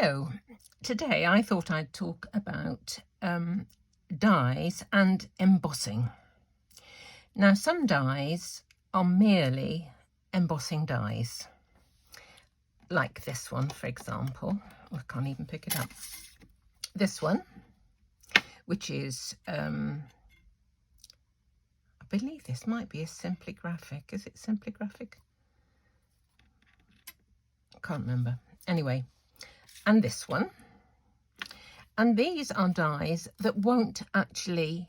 So today I thought I'd talk about dies and embossing. Now some dies are merely embossing dies, like this one for example. I can't even pick it up. This one, which is I believe this might be a Simply Graphic. Is it Simply Graphic? I can't remember. Anyway, and this one. And these are dies that won't actually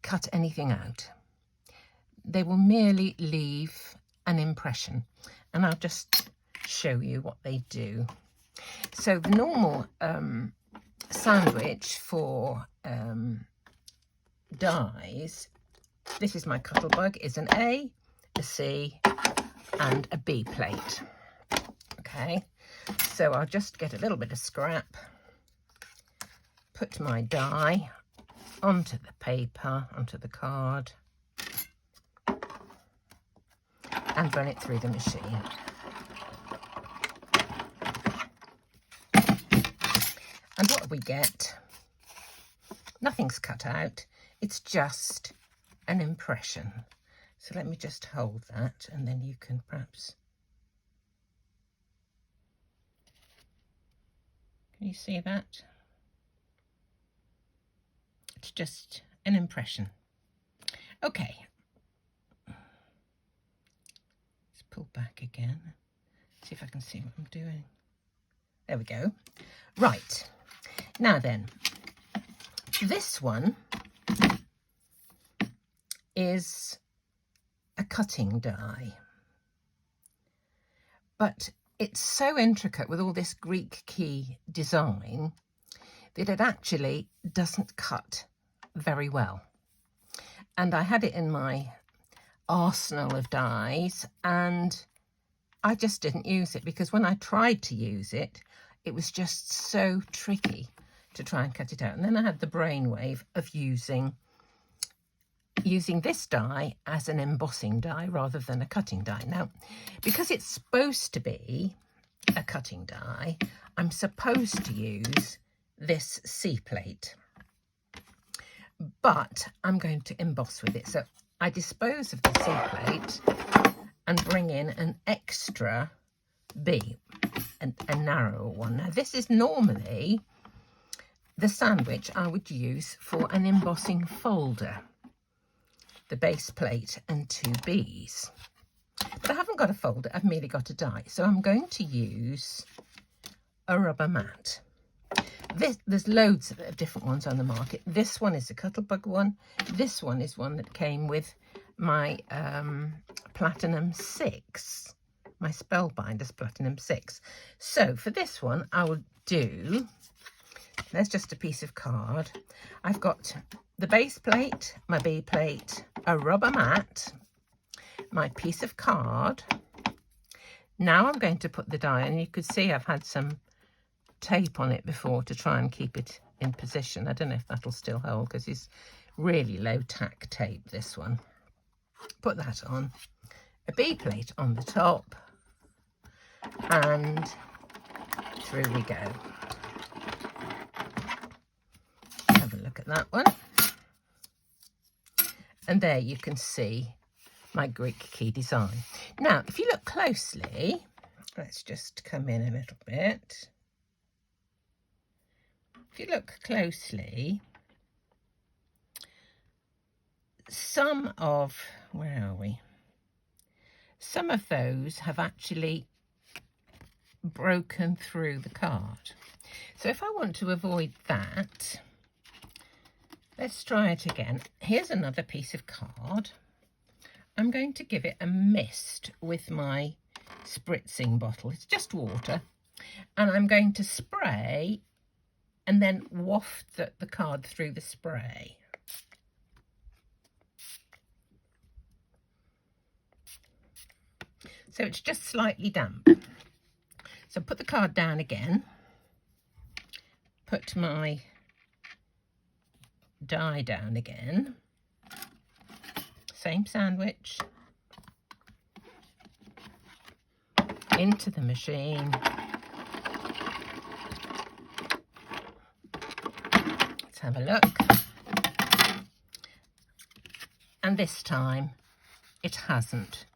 cut anything out. They will merely leave an impression. And I'll just show you what they do. So the normal sandwich for dies, this is my Cuttlebug, is an A, a C and a B plate. Okay, so I'll just get a little bit of scrap, put my die onto the paper, onto the card, and run it through the machine. And what we get, nothing's cut out, it's just an impression. So let me just hold that and then you can perhaps, can you see that? It's just an impression. Okay, let's pull back again, see if I can see what I'm doing. There we go. Right, now then, this one is a cutting die, but it's so intricate with all this Greek key design that it actually doesn't cut very well. And I had it in my arsenal of dies and I just didn't use it, because when I tried to use it, it was just so tricky to try and cut it out. And then I had the brainwave of using this die as an embossing die rather than a cutting die. Now, because it's supposed to be a cutting die, I'm supposed to use this C plate, but I'm going to emboss with it. So I dispose of the C plate and bring in an extra B, a narrower one. Now this is normally the sandwich I would use for an embossing folder, the base plate and 2 Bs. But I haven't got a folder, I've merely got a die. So I'm going to use a rubber mat. There's loads of different ones on the market. This one is a Cuttlebug one. This one is one that came with my Platinum 6, my Spellbinders Platinum 6. So for this one, I will do, there's just a piece of card. I've got the base plate, my B plate, a rubber mat, my piece of card. Now I'm going to put the die, and you could see I've had some tape on it before to try and keep it in position. I don't know if that'll still hold because it's really low tack tape, this one. Put that on, a B plate on the top, and through we go. Have a look at that one. And there you can see my Greek key design. Now, if you look closely, let's just come in a little bit. If you look closely, some of, where are we? Some of those have actually broken through the card. So if I want to avoid that, let's try it again. Here's another piece of card. I'm going to give it a mist with my spritzing bottle. It's just water. And I'm going to spray and then waft the card through the spray. So it's just slightly damp. So put the card down again. Put my die down again. Same sandwich. Into the machine. have a look. And this time it hasn't.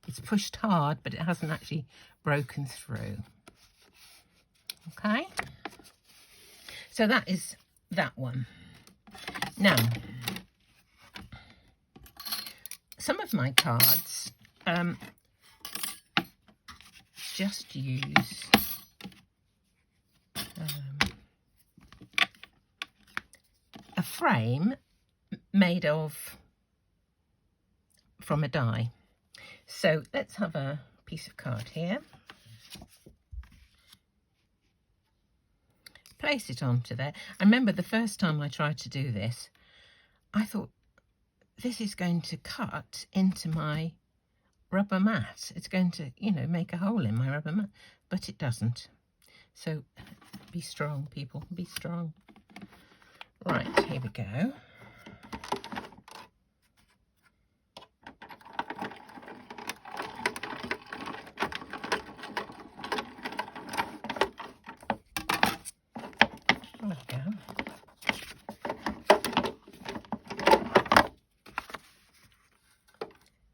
It's pushed hard, but it hasn't actually broken through. Okay, so that is that one. Now, some of my cards just use a frame made from a die. So let's have a piece of card here. Place it onto there. I remember the first time I tried to do this, I thought this is going to cut into my rubber mat. It's going to, you know, make a hole in my rubber mat, but it doesn't. So be strong, people, be strong. Right, here we go. There we go.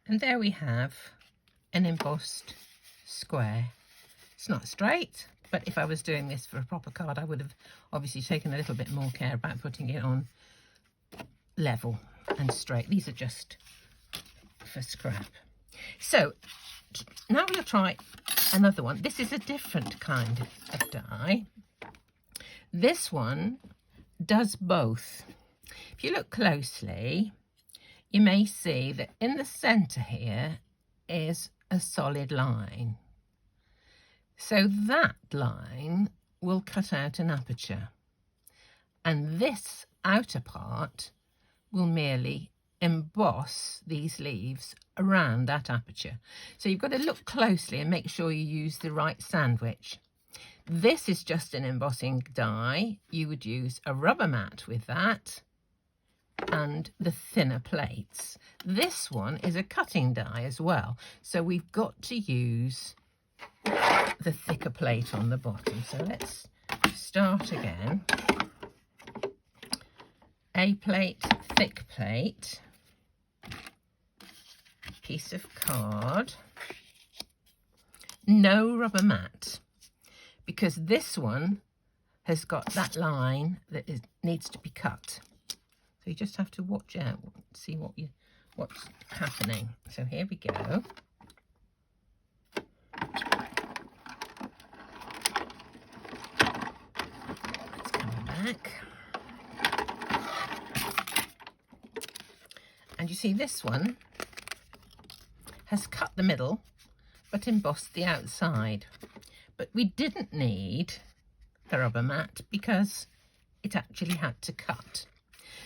And there we have an embossed square. It's not straight, but if I was doing this for a proper card, I would have obviously taken a little bit more care about putting it on level and straight. These are just for scrap. So now we'll try another one. This is a different kind of die. This one does both. If you look closely, you may see that in the centre here is a solid line. So that line will cut out an aperture. And this outer part will merely emboss these leaves around that aperture. So you've got to look closely and make sure you use the right sandwich. This is just an embossing die. You would use a rubber mat with that and the thinner plates. This one is a cutting die as well. So we've got to use the thicker plate on the bottom. So let's start again. A plate, thick plate, piece of card, no rubber mat, because this one has got that line that needs to be cut. So you just have to watch out, see what's happening. So here we go. Let's come back. And you see this one has cut the middle but embossed the outside. But we didn't need the rubber mat because it actually had to cut.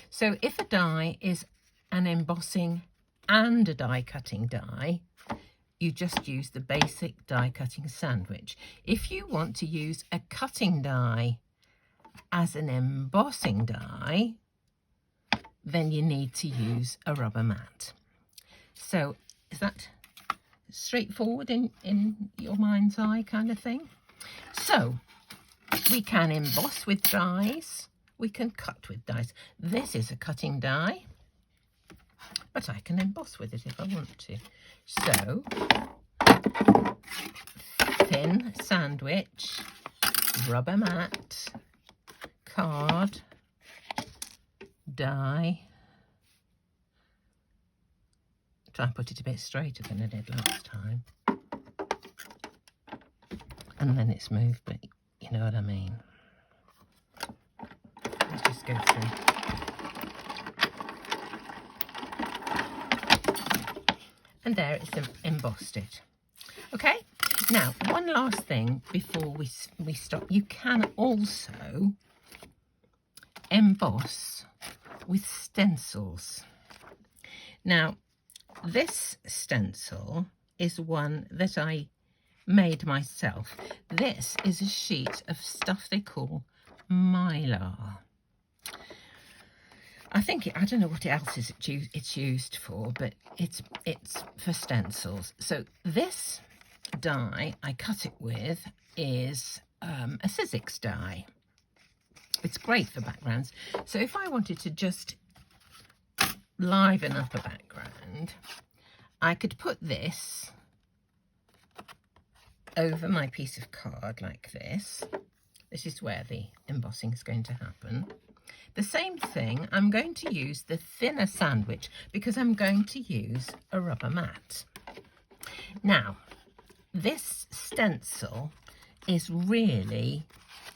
So if a die is an embossing and a die cutting die, you just use the basic die cutting sandwich. If you want to use a cutting die as an embossing die, then you need to use a rubber mat. So is that straightforward in your mind's eye kind of thing? So we can emboss with dies, we can cut with dies. This is a cutting die, but I can emboss with it if I want to. So thin sandwich, rubber mat, card, die. Try and put it a bit straighter than I did last time. And then it's moved, but you know what I mean. Let's just go through. And there it's embossed it. Okay, now one last thing before we stop. You can also emboss with stencils. Now this stencil is one that I made myself. This is a sheet of stuff they call mylar. I don't know what else it's used for, but it's for stencils. So this die I cut it with is a Sizzix die. It's great for backgrounds. So if I wanted to just liven up a background, I could put this over my piece of card like this. This is where the embossing is going to happen. The same thing, I'm going to use the thinner sandwich because I'm going to use a rubber mat. Now, this stencil is really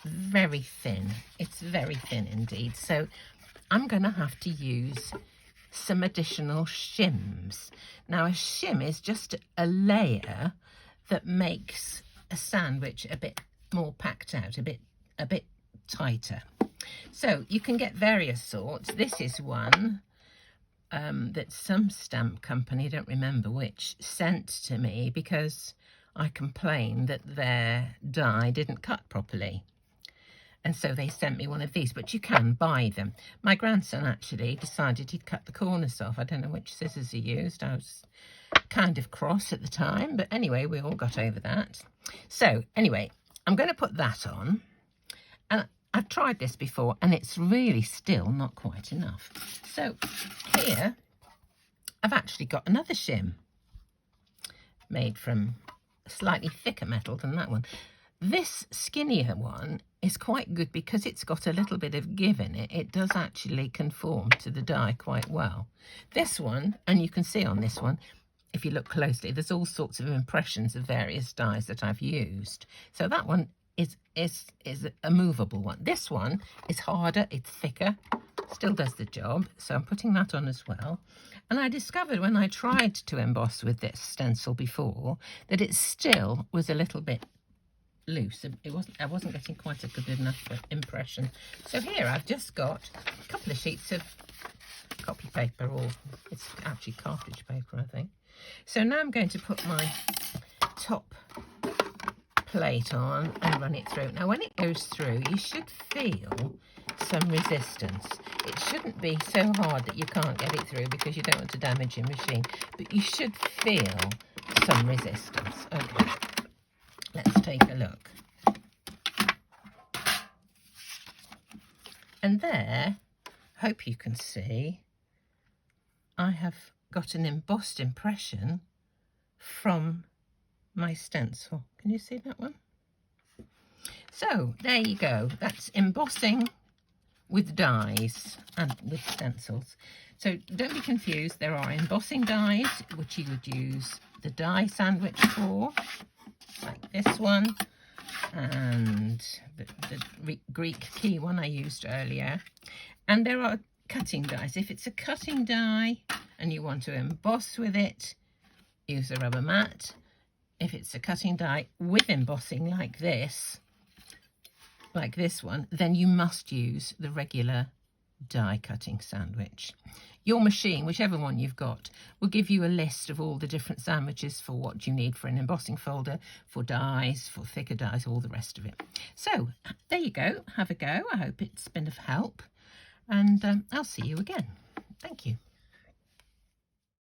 very thin. It's very thin indeed. So I'm going to have to use some additional shims. Now, a shim is just a layer that makes a sandwich a bit more packed out, a bit tighter. So you can get various sorts. This is one that some stamp company, I don't remember which, sent to me because I complained that their die didn't cut properly. And so they sent me one of these, but you can buy them. My grandson actually decided he'd cut the corners off. I don't know which scissors he used. I was kind of cross at the time, but anyway, we all got over that. So anyway, I'm going to put that on. And I've tried this before and it's really still not quite enough. So here I've actually got another shim made from a slightly thicker metal than that one. This skinnier one is quite good because it's got a little bit of give in it. It does actually conform to the die quite well. This one, and you can see on this one, if you look closely, there's all sorts of impressions of various dies that I've used. So that one is a movable one. This one is harder, it's thicker, still does the job. So I'm putting that on as well. And I discovered when I tried to emboss with this stencil before that it still was a little bit loose. I wasn't getting quite a good enough impression. So here I've just got a couple of sheets of copy paper, or it's actually cartridge paper, I think. So now I'm going to put my top plate on and run it through. Now when it goes through, you should feel some resistance. It shouldn't be so hard that you can't get it through because you don't want to damage your machine, but you should feel some resistance. Okay, let's take a look. And there, hope you can see, I have got an embossed impression from my stencil. Can you see that one? So there you go. That's embossing with dies and with stencils. So don't be confused. There are embossing dies, which you would use the die sandwich for, like this one, and the Greek key one I used earlier. And there are cutting dies. If it's a cutting die and you want to emboss with it, use a rubber mat. If it's a cutting die with embossing like this one, then you must use the regular die cutting sandwich. Your machine, whichever one you've got, will give you a list of all the different sandwiches for what you need for an embossing folder, for dies, for thicker dies, all the rest of it. So there you go. Have a go. I hope it's been of help. And I'll see you again. Thank you.